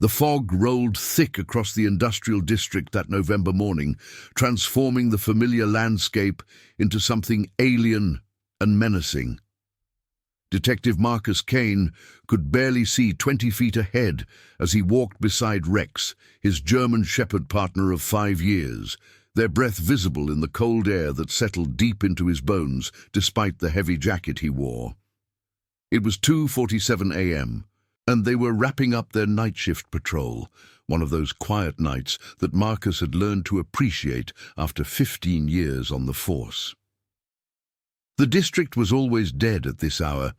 The fog rolled thick across the industrial district that November morning, transforming the familiar landscape into something alien and menacing. Detective Marcus Kane could barely see 20 feet ahead as he walked beside Rex, his German Shepherd partner of 5 years, their breath visible in the cold air that settled deep into his bones despite the heavy jacket he wore. It was 2:47 a.m., and they were wrapping up their night shift patrol, one of those quiet nights that Marcus had learned to appreciate after 15 years on the force. The district was always dead at this hour.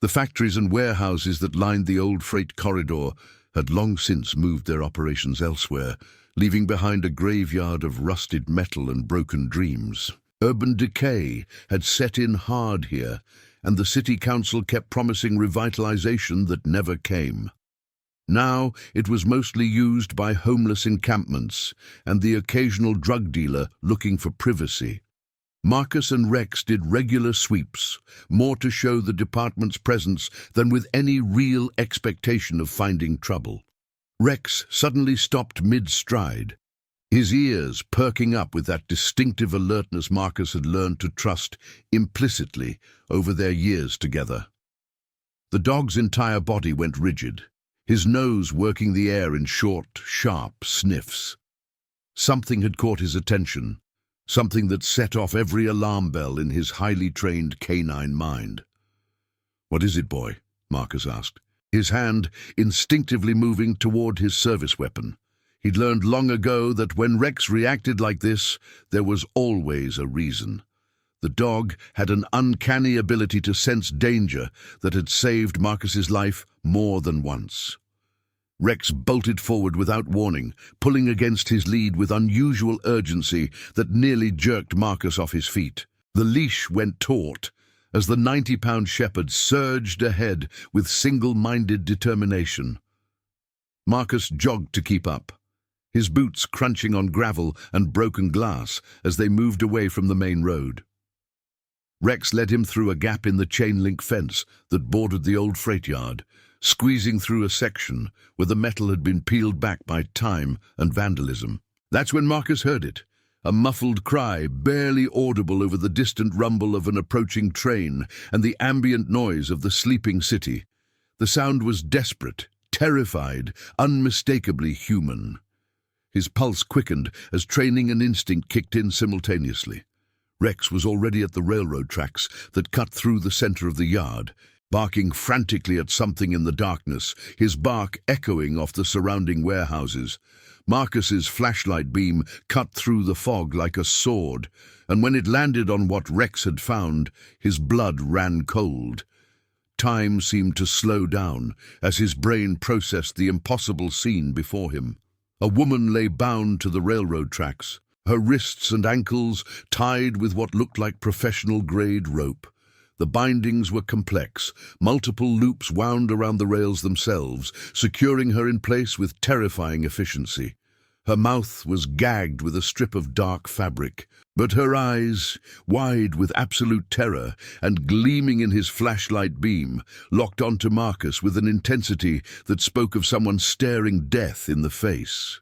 The factories and warehouses that lined the old freight corridor had long since moved their operations elsewhere, leaving behind a graveyard of rusted metal and broken dreams. Urban decay had set in hard here, and the city council kept promising revitalization that never came. Now it was mostly used by homeless encampments and the occasional drug dealer looking for privacy. Marcus and Rex did regular sweeps, more to show the department's presence than with any real expectation of finding trouble. Rex suddenly stopped mid-stride, his ears perking up with that distinctive alertness Marcus had learned to trust implicitly over their years together. The dog's entire body went rigid, his nose working the air in short, sharp sniffs. Something had caught his attention, something that set off every alarm bell in his highly trained canine mind. "What is it, boy?" Marcus asked, his hand instinctively moving toward his service weapon. He'd learned long ago that when Rex reacted like this, there was always a reason. The dog had an uncanny ability to sense danger that had saved Marcus's life more than once. Rex bolted forward without warning, pulling against his lead with unusual urgency that nearly jerked Marcus off his feet. The leash went taut as the 90-pound shepherd surged ahead with single-minded determination. Marcus jogged to keep up, his boots crunching on gravel and broken glass as they moved away from the main road. Rex led him through a gap in the chain-link fence that bordered the old freight yard, squeezing through a section where the metal had been peeled back by time and vandalism. That's when Marcus heard it, a muffled cry barely audible over the distant rumble of an approaching train and the ambient noise of the sleeping city. The sound was desperate, terrified, unmistakably human. His pulse quickened as training and instinct kicked in simultaneously. Rex was already at the railroad tracks that cut through the center of the yard, barking frantically at something in the darkness, his bark echoing off the surrounding warehouses. Marcus's flashlight beam cut through the fog like a sword, and when it landed on what Rex had found, his blood ran cold. Time seemed to slow down as his brain processed the impossible scene before him. A woman lay bound to the railroad tracks, her wrists and ankles tied with what looked like professional-grade rope. The bindings were complex, multiple loops wound around the rails themselves, securing her in place with terrifying efficiency. Her mouth was gagged with a strip of dark fabric, but her eyes, wide with absolute terror and gleaming in his flashlight beam, locked onto Marcus with an intensity that spoke of someone staring death in the face.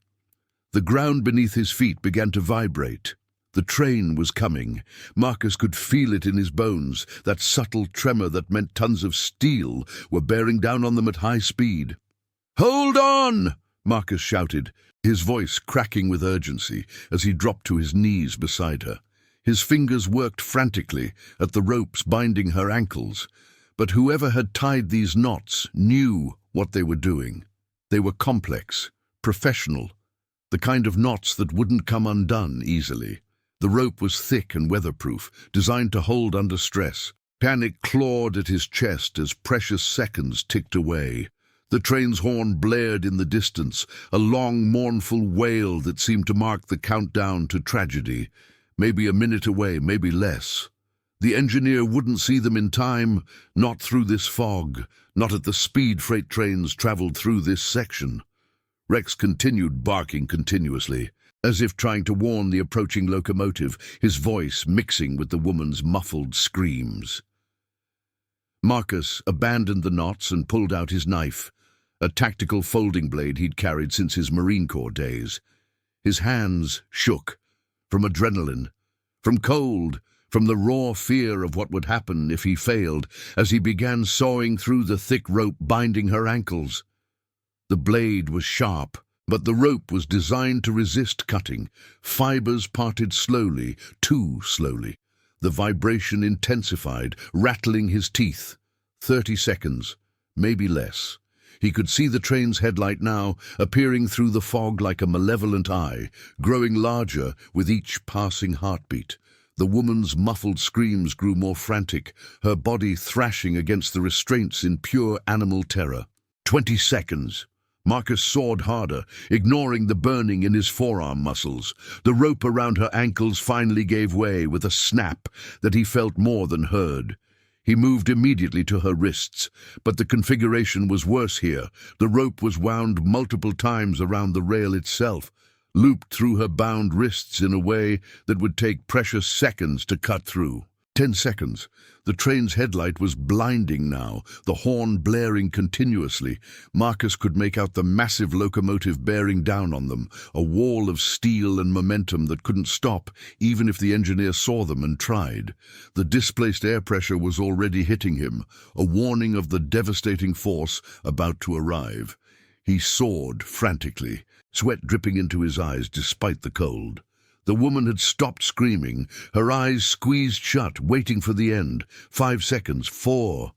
The ground beneath his feet began to vibrate. The train was coming. Marcus could feel it in his bones, that subtle tremor that meant tons of steel were bearing down on them at high speed. "Hold on!" Marcus shouted, his voice cracking with urgency as he dropped to his knees beside her. His fingers worked frantically at the ropes binding her ankles, but whoever had tied these knots knew what they were doing. They were complex, professional, the kind of knots that wouldn't come undone easily. The rope was thick and weatherproof, designed to hold under stress. Panic clawed at his chest as precious seconds ticked away. The train's horn blared in the distance, a long, mournful wail that seemed to mark the countdown to tragedy. Maybe a minute away, maybe less. The engineer wouldn't see them in time, not through this fog, not at the speed freight trains traveled through this section. Rex continued barking continuously, as if trying to warn the approaching locomotive, his voice mixing with the woman's muffled screams. Marcus abandoned the knots and pulled out his knife, a tactical folding blade he'd carried since his Marine Corps days. His hands shook, from adrenaline, from cold, from the raw fear of what would happen if he failed, as he began sawing through the thick rope binding her ankles. The blade was sharp, but the rope was designed to resist cutting. Fibers parted slowly, too slowly. The vibration intensified, rattling his teeth. 30 seconds, maybe less. He could see the train's headlight now, appearing through the fog like a malevolent eye, growing larger with each passing heartbeat. The woman's muffled screams grew more frantic, her body thrashing against the restraints in pure animal terror. 20 seconds. Marcus sawed harder, ignoring the burning in his forearm muscles. The rope around her ankles finally gave way with a snap that he felt more than heard. He moved immediately to her wrists, but the configuration was worse here. The rope was wound multiple times around the rail itself, looped through her bound wrists in a way that would take precious seconds to cut through. 10 seconds. The train's headlight was blinding now, the horn blaring continuously. Marcus could make out the massive locomotive bearing down on them, a wall of steel and momentum that couldn't stop, even if the engineer saw them and tried. The displaced air pressure was already hitting him, a warning of the devastating force about to arrive. He sawed frantically, sweat dripping into his eyes despite the cold. The woman had stopped screaming, her eyes squeezed shut, waiting for the end. 5 seconds, 4.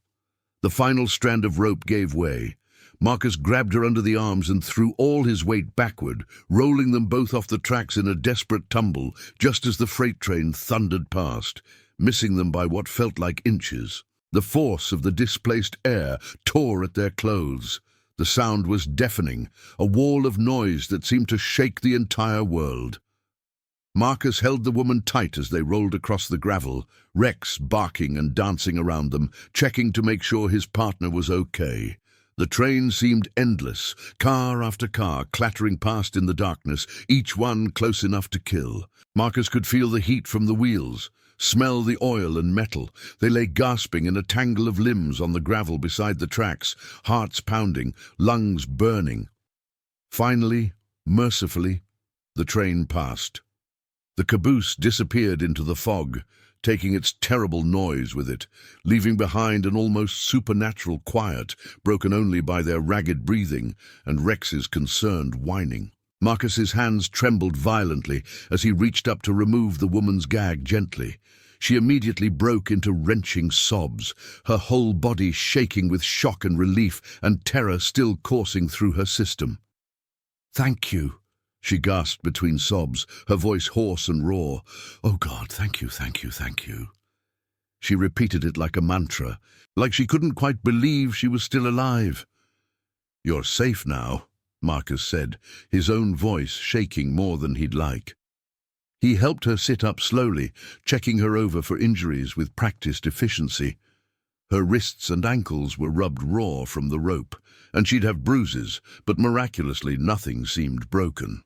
The final strand of rope gave way. Marcus grabbed her under the arms and threw all his weight backward, rolling them both off the tracks in a desperate tumble, just as the freight train thundered past, missing them by what felt like inches. The force of the displaced air tore at their clothes. The sound was deafening, a wall of noise that seemed to shake the entire world. Marcus held the woman tight as they rolled across the gravel, Rex barking and dancing around them, checking to make sure his partner was okay. The train seemed endless, car after car clattering past in the darkness, each one close enough to kill. Marcus could feel the heat from the wheels, smell the oil and metal. They lay gasping in a tangle of limbs on the gravel beside the tracks, hearts pounding, lungs burning. Finally, mercifully, the train passed. The caboose disappeared into the fog, taking its terrible noise with it, leaving behind an almost supernatural quiet, broken only by their ragged breathing and Rex's concerned whining. Marcus's hands trembled violently as he reached up to remove the woman's gag gently. She immediately broke into wrenching sobs, her whole body shaking with shock and relief and terror still coursing through her system. "Thank you," she gasped between sobs, her voice hoarse and raw. "Oh God, thank you, thank you, thank you." She repeated it like a mantra, like she couldn't quite believe she was still alive. "You're safe now," Marcus said, his own voice shaking more than he'd like. He helped her sit up slowly, checking her over for injuries with practiced efficiency. Her wrists and ankles were rubbed raw from the rope, and she'd have bruises, but miraculously nothing seemed broken.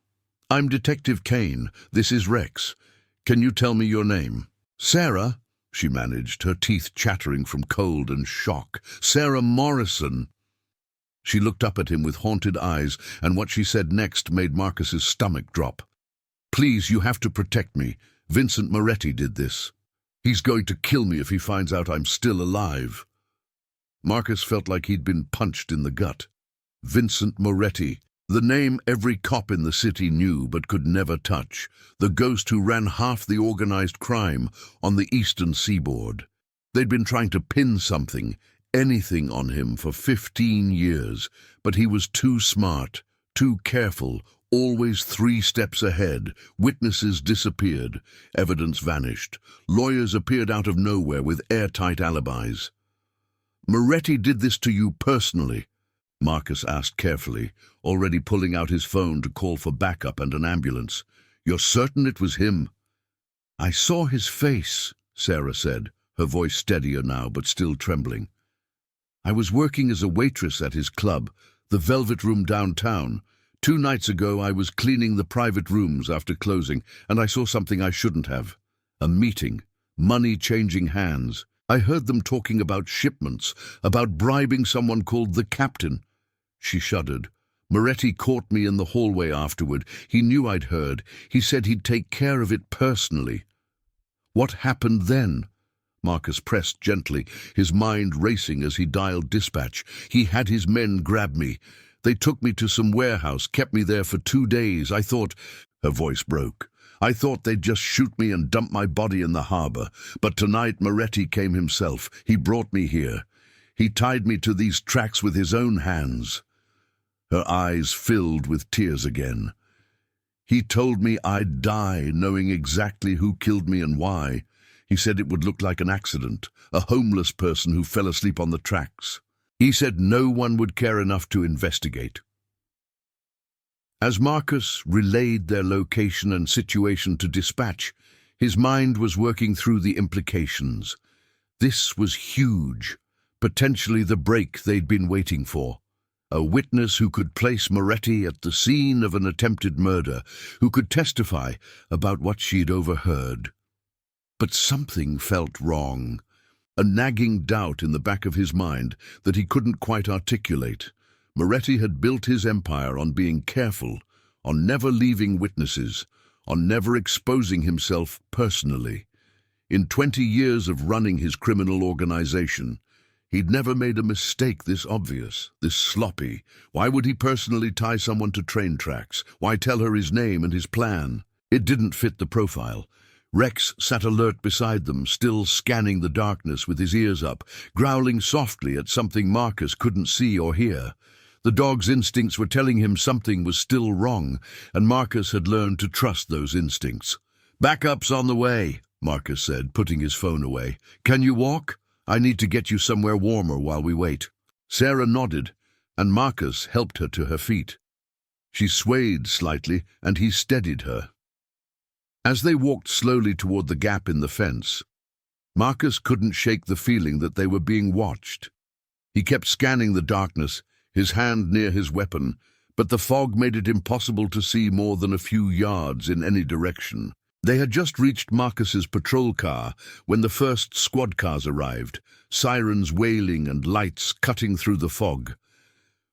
"I'm Detective Kane. This is Rex. Can you tell me your name?" "Sarah," she managed, her teeth chattering from cold and shock. "Sarah Morrison." She looked up at him with haunted eyes, and what she said next made Marcus's stomach drop. "Please, you have to protect me. Vincent Moretti did this. He's going to kill me if he finds out I'm still alive." Marcus felt like he'd been punched in the gut. Vincent Moretti, the name every cop in the city knew but could never touch, the ghost who ran half the organized crime on the eastern seaboard. They'd been trying to pin something, anything on him for 15 years, but he was too smart, too careful, always 3 steps ahead. Witnesses disappeared, evidence vanished, lawyers appeared out of nowhere with airtight alibis. "Moretti did this to you personally?" Marcus asked carefully, already pulling out his phone to call for backup and an ambulance. "You're certain it was him?" "I saw his face," Sarah said, her voice steadier now but still trembling. "I was working as a waitress at his club, the Velvet Room downtown. 2 nights ago I was cleaning the private rooms after closing, and I saw something I shouldn't have. A meeting, money changing hands. I heard them talking about shipments, about bribing someone called the captain. She shuddered. Moretti caught me in the hallway afterward. He knew I'd heard. He said he'd take care of it personally. What happened then? Marcus pressed gently, his mind racing as he dialed dispatch. He had his men grab me. They took me to some warehouse, kept me there for 2 days. I thought... Her voice broke. I thought they'd just shoot me and dump my body in the harbor. But tonight Moretti came himself. He brought me here. He tied me to these tracks with his own hands. Her eyes filled with tears again. He told me I'd die, knowing exactly who killed me and why. He said it would look like an accident, a homeless person who fell asleep on the tracks. He said no one would care enough to investigate. As Marcus relayed their location and situation to dispatch, his mind was working through the implications. This was huge, potentially the break they'd been waiting for. A witness who could place Moretti at the scene of an attempted murder, who could testify about what she'd overheard. But something felt wrong, a nagging doubt in the back of his mind that he couldn't quite articulate. Moretti had built his empire on being careful, on never leaving witnesses, on never exposing himself personally. In 20 years of running his criminal organization, he'd never made a mistake this obvious, this sloppy. Why would he personally tie someone to train tracks? Why tell her his name and his plan? It didn't fit the profile. Rex sat alert beside them, still scanning the darkness with his ears up, growling softly at something Marcus couldn't see or hear. The dog's instincts were telling him something was still wrong, and Marcus had learned to trust those instincts. "Backup's on the way," Marcus said, putting his phone away. "Can you walk? I need to get you somewhere warmer while we wait." Sarah nodded, and Marcus helped her to her feet. She swayed slightly, and he steadied her. As they walked slowly toward the gap in the fence, Marcus couldn't shake the feeling that they were being watched. He kept scanning the darkness, his hand near his weapon, but the fog made it impossible to see more than a few yards in any direction. They had just reached Marcus's patrol car when the first squad cars arrived, sirens wailing and lights cutting through the fog.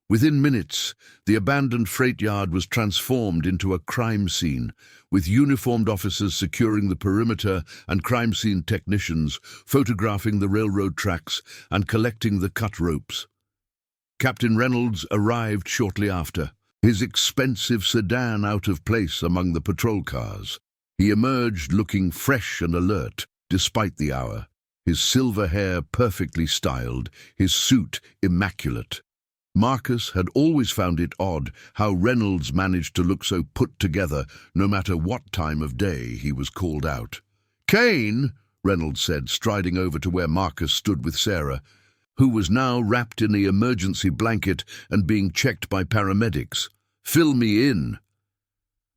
Within minutes, the abandoned freight yard was transformed into a crime scene, with uniformed officers securing the perimeter and crime scene technicians photographing the railroad tracks and collecting the cut ropes. Captain Reynolds arrived shortly after, his expensive sedan out of place among the patrol cars. He emerged looking fresh and alert, despite the hour, his silver hair perfectly styled, his suit immaculate. Marcus had always found it odd how Reynolds managed to look so put together no matter what time of day he was called out. "Kane," Reynolds said, striding over to where Marcus stood with Sarah, who was now wrapped in the emergency blanket and being checked by paramedics. "Fill me in."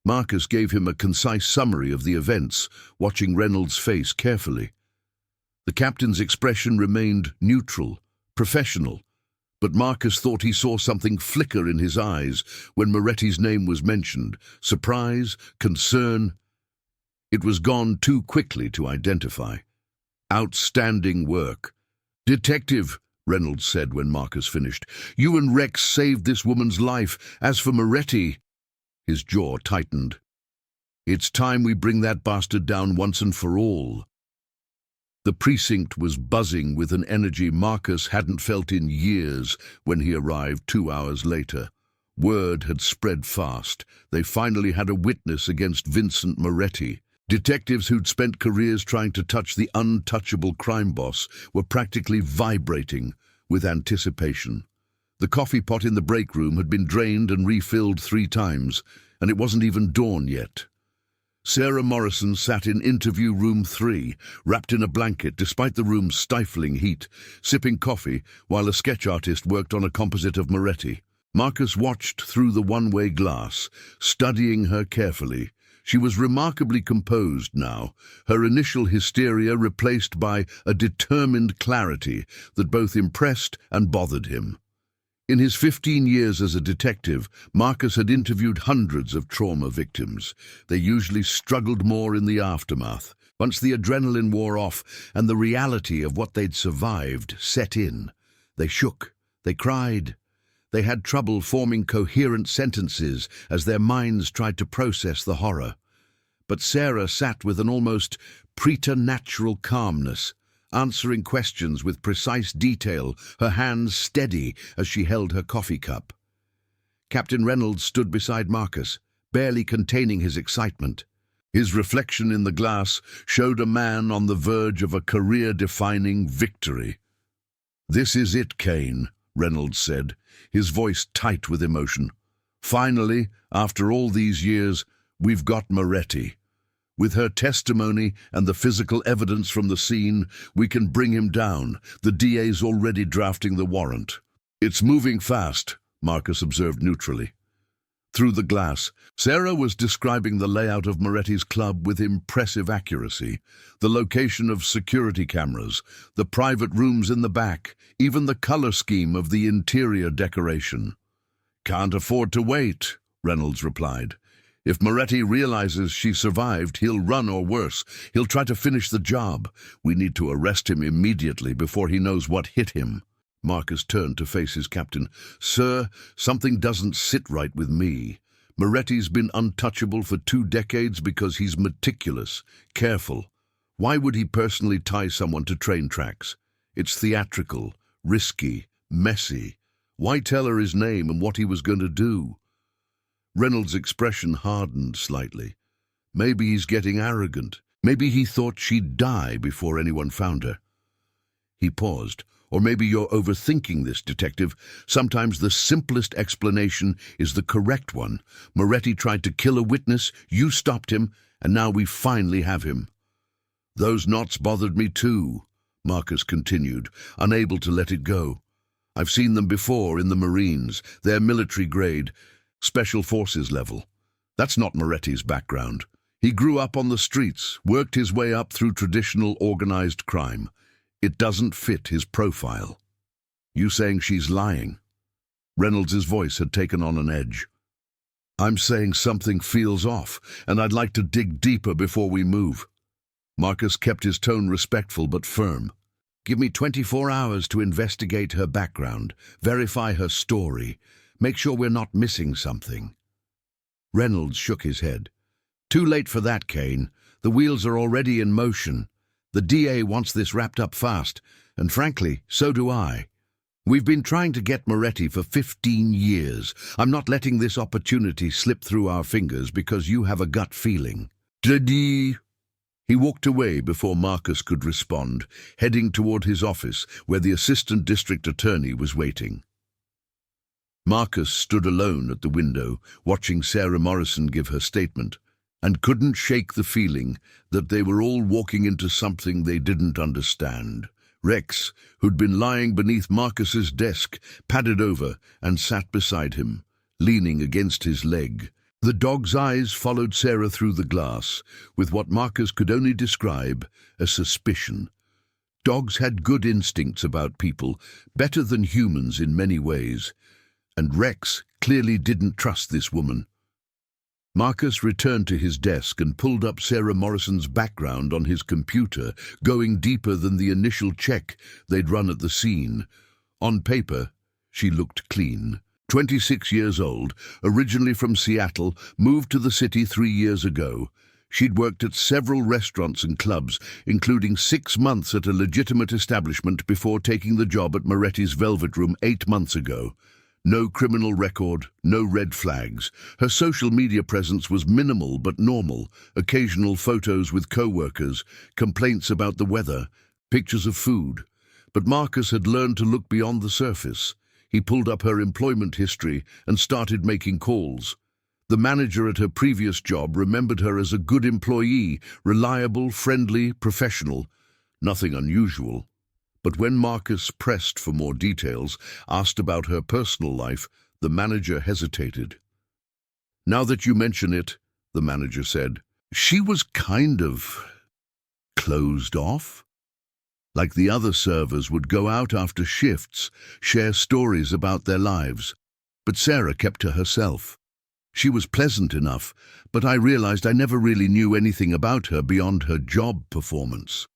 Marcus gave him a concise summary of the events, watching Reynolds' face carefully. The captain's expression remained neutral, professional, but Marcus thought he saw something flicker in his eyes when Moretti's name was mentioned. Surprise, concern. It was gone too quickly to identify. "Outstanding work." "Detective," Reynolds said when Marcus finished, "you and Rex saved this woman's life. As for Moretti..." His jaw tightened. "It's time we bring that bastard down once and for all." The precinct was buzzing with an energy Marcus hadn't felt in years when he arrived 2 hours later. Word had spread fast. They finally had a witness against Vincent Moretti. Detectives who'd spent careers trying to touch the untouchable crime boss were practically vibrating with anticipation. The coffee pot in the break room had been drained and refilled 3 times, and it wasn't even dawn yet. Sarah Morrison sat in interview room 3, wrapped in a blanket despite the room's stifling heat, sipping coffee while a sketch artist worked on a composite of Moretti. Marcus watched through the one-way glass, studying her carefully. She was remarkably composed now, her initial hysteria replaced by a determined clarity that both impressed and bothered him. In his 15 years as a detective, Marcus had interviewed hundreds of trauma victims. They usually struggled more in the aftermath. Once the adrenaline wore off and the reality of what they'd survived set in, they shook, they cried, They had trouble forming coherent sentences as their minds tried to process the horror. But Sarah sat with an almost preternatural calmness, answering questions with precise detail, her hands steady as she held her coffee cup. Captain Reynolds stood beside Marcus, barely containing his excitement. His reflection in the glass showed a man on the verge of a career-defining victory. "This is it, Kane," Reynolds said, his voice tight with emotion. "Finally, after all these years, we've got Moretti. With her testimony and the physical evidence from the scene, we can bring him down. The DA's already drafting the warrant." "It's moving fast," Marcus observed neutrally. Through the glass, Sarah was describing the layout of Moretti's club with impressive accuracy. The location of security cameras, the private rooms in the back, even the color scheme of the interior decoration. "Can't afford to wait," Reynolds replied. "If Moretti realizes she survived, he'll run, or worse, he'll try to finish the job. We need to arrest him immediately before he knows what hit him." Marcus turned to face his captain. "Sir, something doesn't sit right with me. Moretti's been untouchable for 2 decades because he's meticulous, careful. Why would he personally tie someone to train tracks? It's theatrical, risky, messy. Why tell her his name and what he was going to do?" Reynolds' expression hardened slightly. Maybe he's getting arrogant. Maybe he thought she'd die before anyone found her. He paused. "Or maybe you're overthinking this, Detective. Sometimes the simplest explanation is the correct one. Moretti tried to kill a witness, you stopped him, and now we finally have him." "Those knots bothered me too," Marcus continued, unable to let it go. "I've seen them before in the Marines. They're military grade, special forces level. That's not Moretti's background. He grew up on the streets, worked his way up through traditional organized crime. It doesn't fit his profile." "You saying she's lying?" Reynolds' voice had taken on an edge. "I'm saying something feels off, and I'd like to dig deeper before we move." Marcus kept his tone respectful but firm. "Give me 24 hours to investigate her background, verify her story, make sure we're not missing something." Reynolds shook his head. "Too late for that, Kane. The wheels are already in motion. The DA wants this wrapped up fast, and frankly, so do I. We've been trying to get Moretti for 15 years. I'm not letting this opportunity slip through our fingers because you have a gut feeling." "Did He walked away before Marcus could respond, heading toward his office where the assistant district attorney was waiting. Marcus stood alone at the window, watching Sarah Morrison give her statement, and couldn't shake the feeling that they were all walking into something they didn't understand. Rex, who'd been lying beneath Marcus's desk, padded over and sat beside him, leaning against his leg. The dog's eyes followed Sarah through the glass, with what Marcus could only describe as suspicion. Dogs had good instincts about people, better than humans in many ways, and Rex clearly didn't trust this woman. Marcus returned to his desk and pulled up Sarah Morrison's background on his computer, going deeper than the initial check they'd run at the scene. On paper, she looked clean. 26 years old, originally from Seattle, moved to the city 3 years ago. She'd worked at several restaurants and clubs, including 6 months at a legitimate establishment before taking the job at Moretti's Velvet Room 8 months ago. No criminal record, no red flags. Her social media presence was minimal but normal. Occasional photos with co-workers, complaints about the weather, pictures of food. But Marcus had learned to look beyond the surface. He pulled up her employment history and started making calls. The manager at her previous job remembered her as a good employee, reliable, friendly, professional. Nothing unusual. But when Marcus pressed for more details, asked about her personal life, the manager hesitated. "Now that you mention it," the manager said, "she was kind of closed off. Like the other servers would go out after shifts, share stories about their lives. But Sarah kept to herself. She was pleasant enough, but I realized I never really knew anything about her beyond her job performance."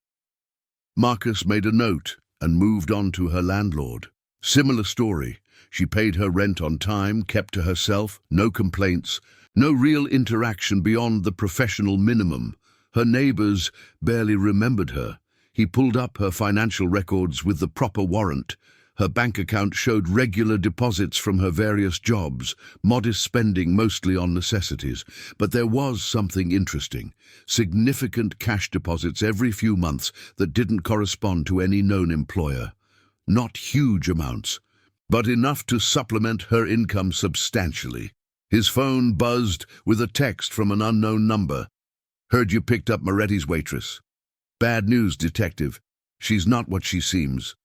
Marcus made a note and moved on to her landlord. Similar story. She paid her rent on time, kept to herself, no complaints, no real interaction beyond the professional minimum. Her neighbors barely remembered her. He pulled up her financial records with the proper warrant. Her bank account showed regular deposits from her various jobs, modest spending mostly on necessities. But there was something interesting. Significant cash deposits every few months that didn't correspond to any known employer. Not huge amounts, but enough to supplement her income substantially. His phone buzzed with a text from an unknown number. "Heard you picked up Moretti's waitress. Bad news, detective. She's not what she seems."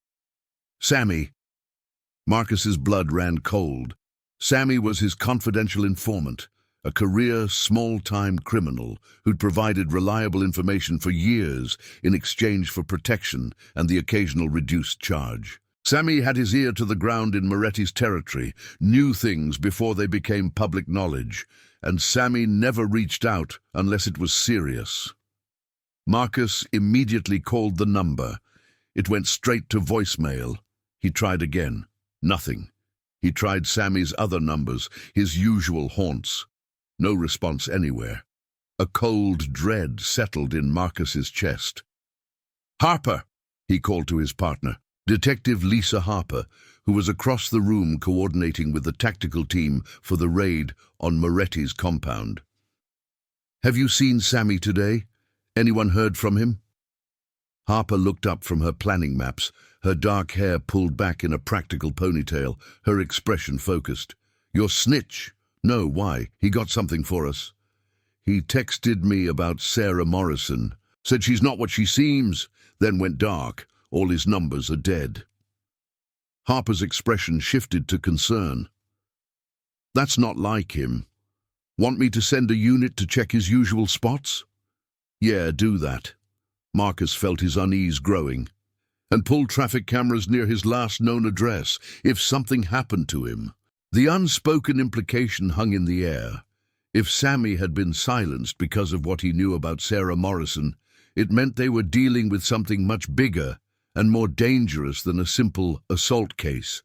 Sammy. Marcus's blood ran cold. Sammy was his confidential informant, a career small-time criminal who'd provided reliable information for years in exchange for protection and the occasional reduced charge. Sammy had his ear to the ground in Moretti's territory, knew things before they became public knowledge, and Sammy never reached out unless it was serious. Marcus immediately called the number. It went straight to voicemail. He tried again. Nothing. He tried Sammy's other numbers, his usual haunts. No response anywhere. A cold dread settled in Marcus's chest. "Harper," he called to his partner. Detective Lisa Harper, who was across the room coordinating with the tactical team for the raid on Moretti's compound. "Have you seen Sammy today? Anyone heard from him?" Harper looked up from her planning maps, her dark hair pulled back in a practical ponytail, her expression focused. "Your snitch? No, why? He got something for us." "He texted me about Sarah Morrison. Said she's not what she seems, then went dark. All his numbers are dead." Harper's expression shifted to concern. "That's not like him. Want me to send a unit to check his usual spots?" "Yeah, do that." Marcus felt his unease growing. "And pull traffic cameras near his last known address, if something happened to him." The unspoken implication hung in the air. If Sammy had been silenced because of what he knew about Sarah Morrison, it meant they were dealing with something much bigger and more dangerous than a simple assault case.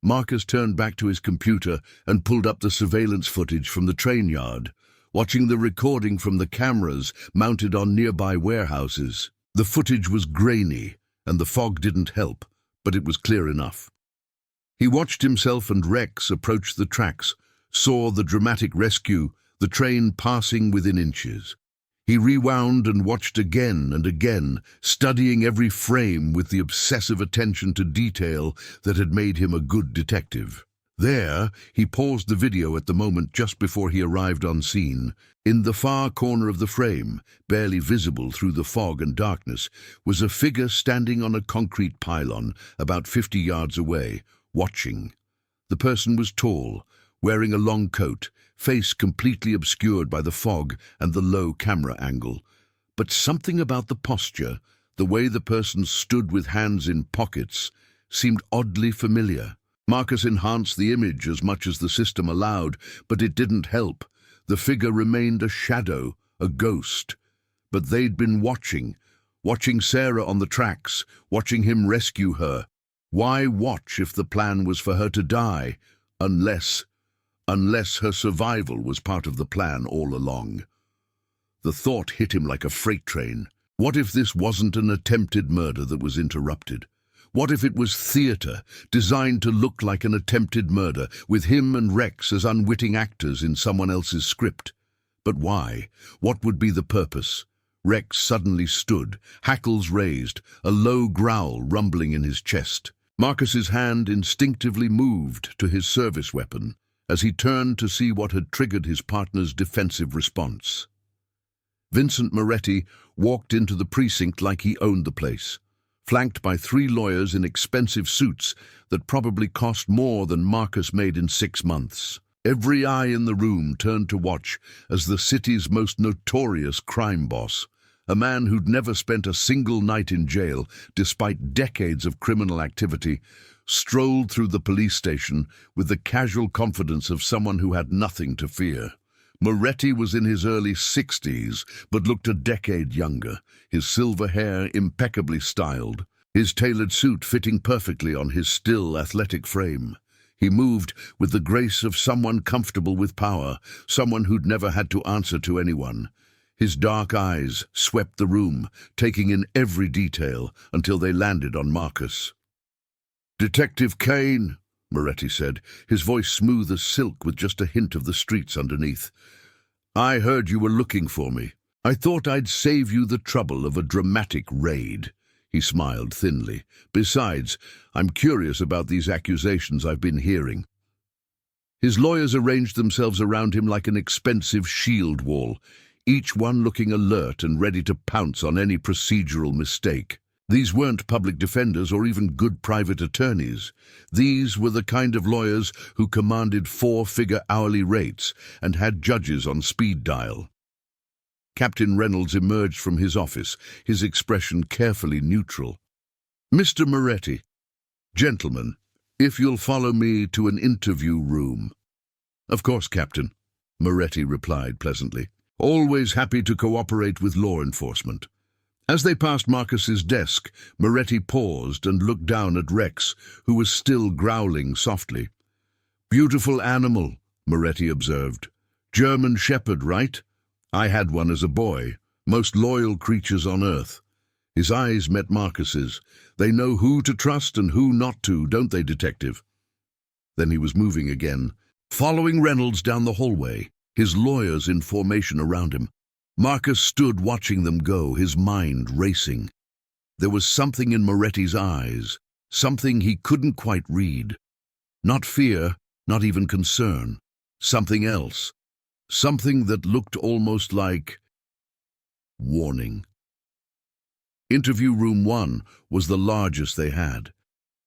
Marcus turned back to his computer and pulled up the surveillance footage from the train yard, watching the recording from the cameras mounted on nearby warehouses. The footage was grainy, and the fog didn't help, but it was clear enough. He watched himself and Rex approach the tracks, saw the dramatic rescue, the train passing within inches. He rewound and watched again and again, studying every frame with the obsessive attention to detail that had made him a good detective. There, he paused the video at the moment just before he arrived on scene. In the far corner of the frame, barely visible through the fog and darkness, was a figure standing on a concrete pylon about 50 yards away, watching. The person was tall, wearing a long coat, face completely obscured by the fog and the low camera angle. But something about the posture, the way the person stood with hands in pockets, seemed oddly familiar. Marcus enhanced the image as much as the system allowed, but it didn't help. The figure remained a shadow, a ghost. But they'd been watching Sarah on the tracks, watching him rescue her. Why watch if the plan was for her to die? Unless her survival was part of the plan all along. The thought hit him like a freight train. What if this wasn't an attempted murder that was interrupted? What if it was theater, designed to look like an attempted murder, with him and Rex as unwitting actors in someone else's script? But why? What would be the purpose? Rex suddenly stood, hackles raised, a low growl rumbling in his chest. Marcus's hand instinctively moved to his service weapon as he turned to see what had triggered his partner's defensive response. Vincent Moretti walked into the precinct like he owned the place, flanked by 3 lawyers in expensive suits that probably cost more than Marcus made in 6 months. Every eye in the room turned to watch as the city's most notorious crime boss, a man who'd never spent a single night in jail despite decades of criminal activity, strolled through the police station with the casual confidence of someone who had nothing to fear. Moretti was in his early 60s, but looked a decade younger, his silver hair impeccably styled, his tailored suit fitting perfectly on his still athletic frame. He moved with the grace of someone comfortable with power, someone who'd never had to answer to anyone. His dark eyes swept the room, taking in every detail until they landed on Marcus. "Detective Kane," Moretti said, his voice smooth as silk with just a hint of the streets underneath. "I heard you were looking for me. I thought I'd save you the trouble of a dramatic raid." He smiled thinly. "Besides, I'm curious about these accusations I've been hearing." His lawyers arranged themselves around him like an expensive shield wall, each one looking alert and ready to pounce on any procedural mistake. These weren't public defenders or even good private attorneys. These were the kind of lawyers who commanded four-figure hourly rates and had judges on speed dial. Captain Reynolds emerged from his office, his expression carefully neutral. "Mr. Moretti, gentlemen, if you'll follow me to an interview room." "Of course, Captain," Moretti replied pleasantly. "Always happy to cooperate with law enforcement." As they passed Marcus's desk, Moretti paused and looked down at Rex, who was still growling softly. "Beautiful animal," Moretti observed. "German Shepherd, right? I had one as a boy. Most loyal creatures on earth." His eyes met Marcus's. "They know who to trust and who not to, don't they, Detective?" Then he was moving again, following Reynolds down the hallway, his lawyers in formation around him. Marcus stood watching them go, his mind racing. There was something in Moretti's eyes, something he couldn't quite read. Not fear, not even concern. Something else. Something that looked almost like warning. Interview room 1 was the largest they had,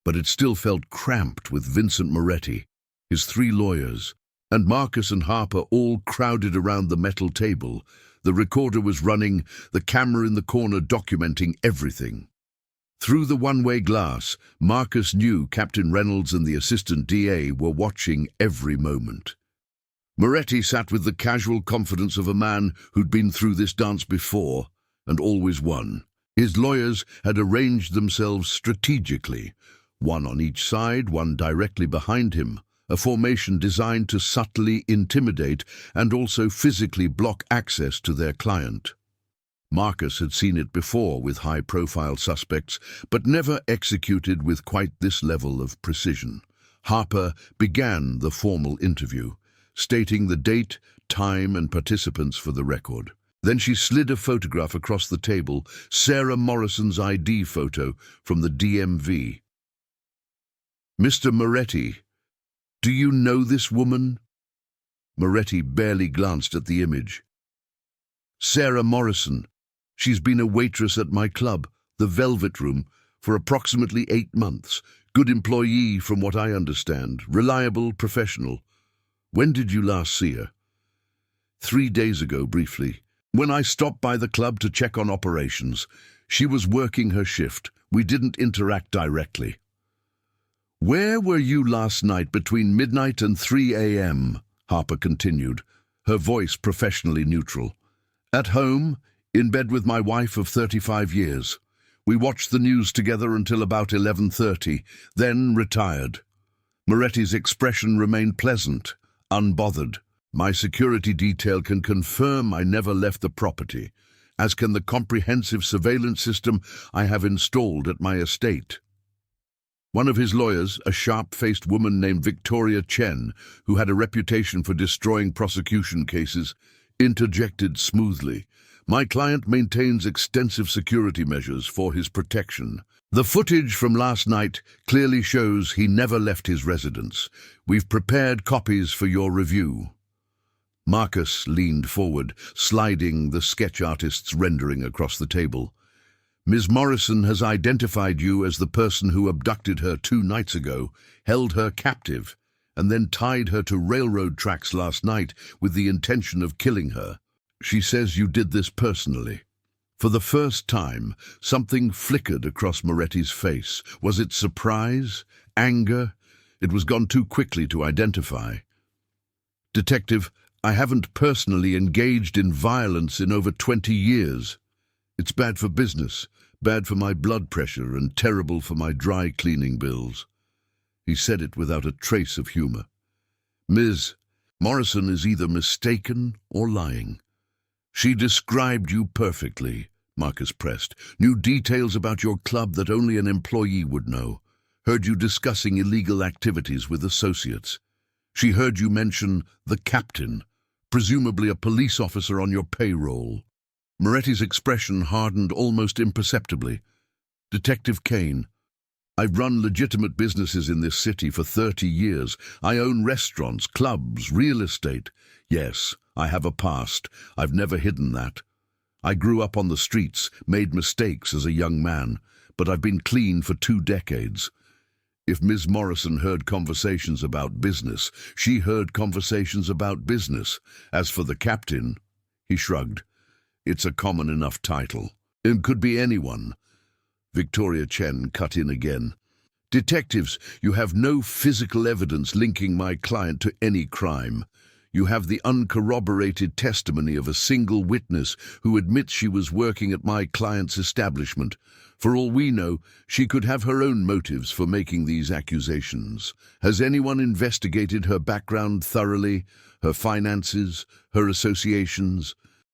but it still felt cramped with Vincent Moretti, his 3 lawyers, and Marcus and Harper all crowded around the metal table. The recorder was running, the camera in the corner documenting everything. Through the one-way glass, Marcus knew Captain Reynolds and the assistant DA were watching every moment. Moretti sat with the casual confidence of a man who'd been through this dance before and always won. His lawyers had arranged themselves strategically, one on each side, one directly behind him, a formation designed to subtly intimidate and also physically block access to their client. Marcus had seen it before with high-profile suspects, but never executed with quite this level of precision. Harper began the formal interview, stating the date, time, and participants for the record. Then she slid a photograph across the table, Sarah Morrison's ID photo from the DMV. "Mr. Moretti, do you know this woman?" Moretti barely glanced at the image. "Sarah Morrison. She's been a waitress at my club, the Velvet Room, for approximately 8 months. Good employee from what I understand. Reliable, professional. When did you last see her?" 3 days ago, briefly. When I stopped by the club to check on operations. She was working her shift. We didn't interact directly." "Where were you last night between midnight and 3 a.m.? Harper continued, her voice professionally neutral. "At home, in bed with my wife of 35 years. We watched the news together until about 11:30, then retired." Moretti's expression remained pleasant, unbothered. "My security detail can confirm I never left the property, as can the comprehensive surveillance system I have installed at my estate." One of his lawyers, a sharp-faced woman named Victoria Chen, who had a reputation for destroying prosecution cases, interjected smoothly. "My client maintains extensive security measures for his protection. The footage from last night clearly shows he never left his residence. We've prepared copies for your review." Marcus leaned forward, sliding the sketch artist's rendering across the table. "Ms. Morrison has identified you as the person who abducted her 2 nights ago, held her captive, and then tied her to railroad tracks last night with the intention of killing her. She says you did this personally." For the first time, something flickered across Moretti's face. Was it surprise? Anger? It was gone too quickly to identify. "Detective, I haven't personally engaged in violence in over 20 years. It's bad for business, bad for my blood pressure, and terrible for my dry cleaning bills." He said it without a trace of humor. Ms. Morrison is either mistaken or lying. She described you perfectly, Marcus pressed. Knew details about your club that only an employee would know. Heard you discussing illegal activities with associates. She heard you mention the captain, presumably a police officer on your payroll. Moretti's expression hardened almost imperceptibly. Detective Kane, I've run legitimate businesses in this city for 30 years. I own restaurants, clubs, real estate. Yes, I have a past. I've never hidden that. I grew up on the streets, made mistakes as a young man, but I've been clean for 2 decades. If Ms. Morrison heard conversations about business, she heard conversations about business. As for the captain, he shrugged. It's a common enough title. It could be anyone. Victoria Chen cut in again. Detectives, you have no physical evidence linking my client to any crime. You have the uncorroborated testimony of a single witness who admits she was working at my client's establishment. For all we know, she could have her own motives for making these accusations. Has anyone investigated her background thoroughly, her finances, her associations?